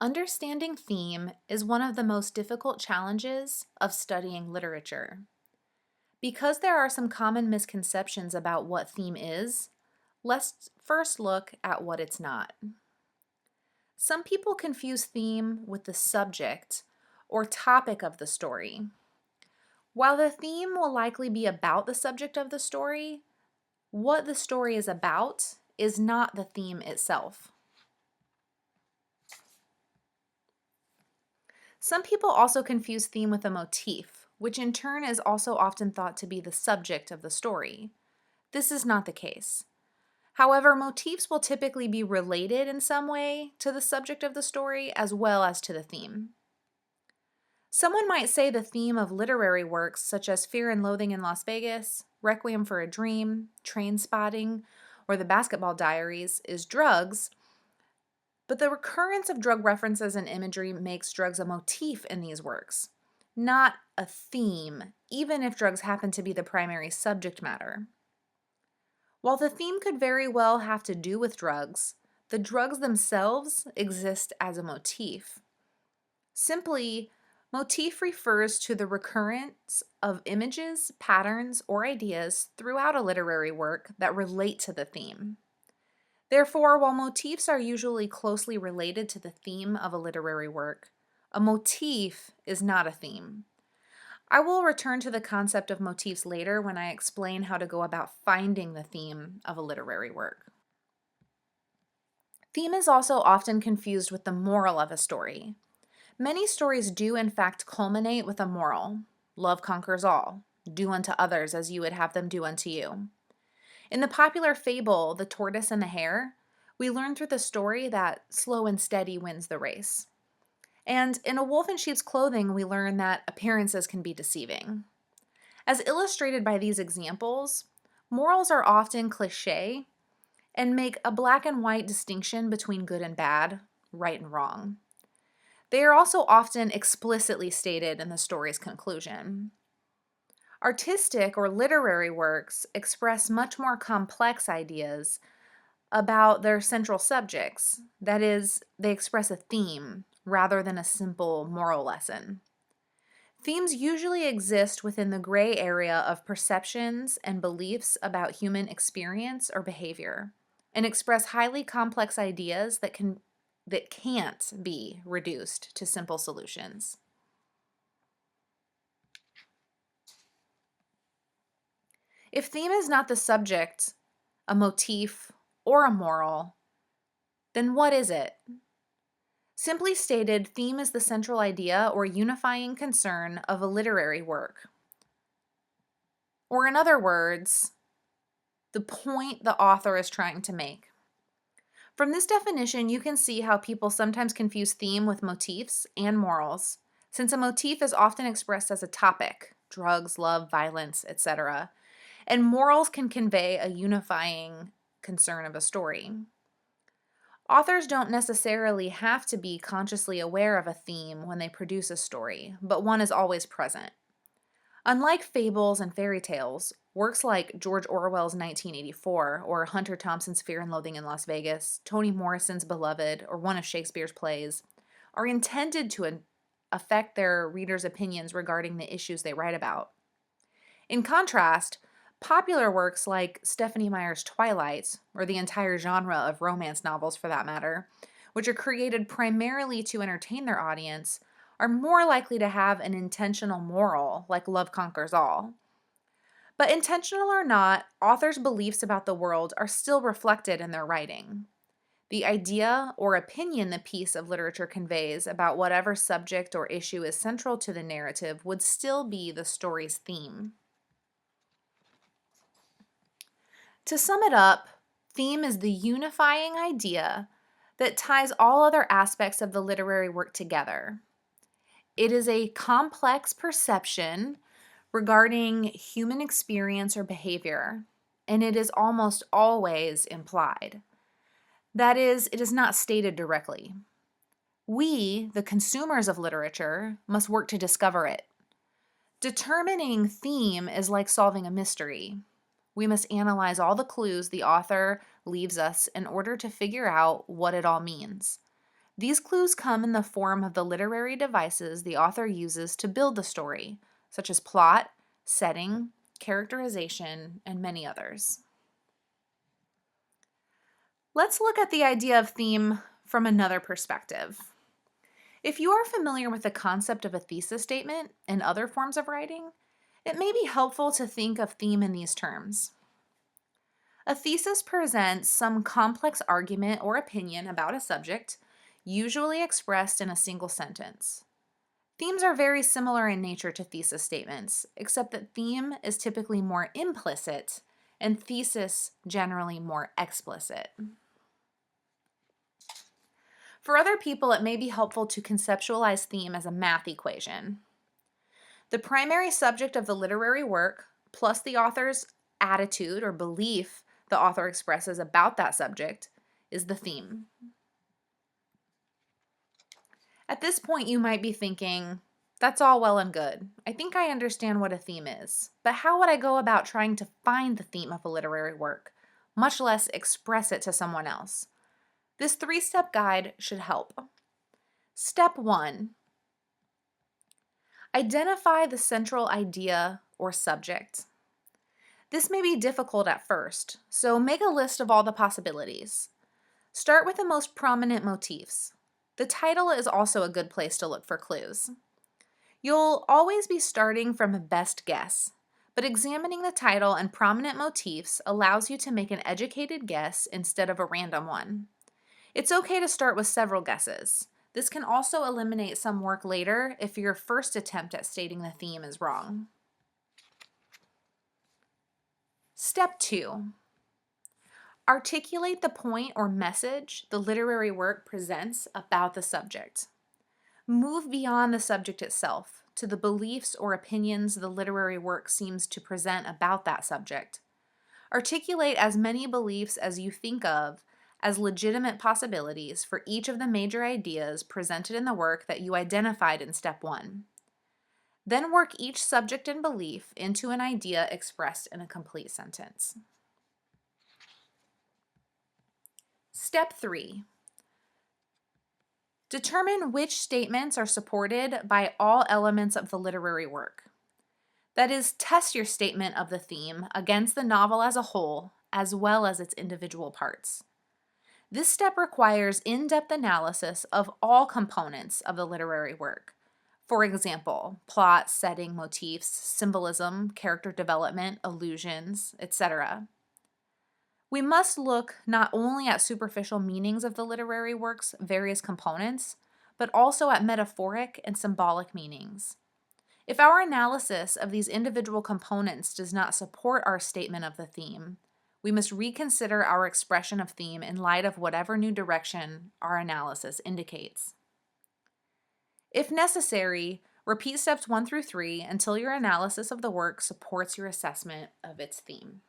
Understanding theme is one of the most difficult challenges of studying literature. Because there are some common misconceptions about what theme is, let's first look at what it's not. Some people confuse theme with the subject or topic of the story. While the theme will likely be about the subject of the story, what the story is about is not the theme itself. Some people also confuse theme with a motif, which in turn is also often thought to be the subject of the story. This is not the case. However, motifs will typically be related in some way to the subject of the story as well as to the theme. Someone might say the theme of literary works such as Fear and Loathing in Las Vegas, Requiem for a Dream, Train Spotting, or The Basketball Diaries is drugs, but the recurrence of drug references and imagery makes drugs a motif in these works, not a theme, even if drugs happen to be the primary subject matter. While the theme could very well have to do with drugs, the drugs themselves exist as a motif. Simply, motif refers to the recurrence of images, patterns, or ideas throughout a literary work that relate to the theme. Therefore, while motifs are usually closely related to the theme of a literary work, a motif is not a theme. I will return to the concept of motifs later when I explain how to go about finding the theme of a literary work. Theme is also often confused with the moral of a story. Many stories do in fact culminate with a moral. Love conquers all. Do unto others as you would have them do unto you. In the popular fable, The Tortoise and the Hare, we learn through the story that slow and steady wins the race. And in A Wolf in Sheep's Clothing, we learn that appearances can be deceiving. As illustrated by these examples, morals are often cliché and make a black and white distinction between good and bad, right and wrong. They are also often explicitly stated in the story's conclusion. Artistic or literary works express much more complex ideas about their central subjects. That is, they express a theme rather than a simple moral lesson. Themes usually exist within the gray area of perceptions and beliefs about human experience or behavior, and express highly complex ideas that can't be reduced to simple solutions. If theme is not the subject, a motif, or a moral, then what is it? Simply stated, theme is the central idea or unifying concern of a literary work. Or in other words, the point the author is trying to make. From this definition, you can see how people sometimes confuse theme with motifs and morals, since a motif is often expressed as a topic, drugs, love, violence, etc., and morals can convey a unifying concern of a story. Authors don't necessarily have to be consciously aware of a theme when they produce a story, but one is always present. Unlike fables and fairy tales, works like George Orwell's 1984 or Hunter Thompson's Fear and Loathing in Las Vegas, Toni Morrison's Beloved, or one of Shakespeare's plays are intended to affect their readers' opinions regarding the issues they write about. In contrast, popular works like Stephenie Meyer's Twilight, or the entire genre of romance novels for that matter, which are created primarily to entertain their audience, are more likely to have an intentional moral, like Love Conquers All. But intentional or not, authors' beliefs about the world are still reflected in their writing. The idea or opinion the piece of literature conveys about whatever subject or issue is central to the narrative would still be the story's theme. To sum it up, theme is the unifying idea that ties all other aspects of the literary work together. It is a complex perception regarding human experience or behavior, and it is almost always implied. That is, it is not stated directly. We, the consumers of literature, must work to discover it. Determining theme is like solving a mystery. We must analyze all the clues the author leaves us in order to figure out what it all means. These clues come in the form of the literary devices the author uses to build the story, such as plot, setting, characterization, and many others. Let's look at the idea of theme from another perspective. If you are familiar with the concept of a thesis statement and other forms of writing, it may be helpful to think of theme in these terms. A thesis presents some complex argument or opinion about a subject, usually expressed in a single sentence. Themes are very similar in nature to thesis statements, except that theme is typically more implicit and thesis generally more explicit. For other people, it may be helpful to conceptualize theme as a math equation. The primary subject of the literary work, plus the author's attitude or belief the author expresses about that subject, is the theme. At this point, you might be thinking, that's all well and good. I think I understand what a theme is, but how would I go about trying to find the theme of a literary work, much less express it to someone else? This 3-step guide should help. Step 1. Identify the central idea or subject. This may be difficult at first, so make a list of all the possibilities. Start with the most prominent motifs. The title is also a good place to look for clues. You'll always be starting from a best guess, but examining the title and prominent motifs allows you to make an educated guess instead of a random one. It's okay to start with several guesses. This can also eliminate some work later if your first attempt at stating the theme is wrong. Step 2. Articulate the point or message the literary work presents about the subject. Move beyond the subject itself to the beliefs or opinions the literary work seems to present about that subject. Articulate as many beliefs as you think of as legitimate possibilities for each of the major ideas presented in the work that you identified in step 1. Then work each subject and belief into an idea expressed in a complete sentence. Step 3. Determine which statements are supported by all elements of the literary work. That is, test your statement of the theme against the novel as a whole, as well as its individual parts. This step requires in-depth analysis of all components of the literary work. For example, plot, setting, motifs, symbolism, character development, allusions, etc. We must look not only at superficial meanings of the literary work's various components, but also at metaphoric and symbolic meanings. If our analysis of these individual components does not support our statement of the theme, we must reconsider our expression of theme in light of whatever new direction our analysis indicates. If necessary, repeat steps 1 through 3 until your analysis of the work supports your assessment of its theme.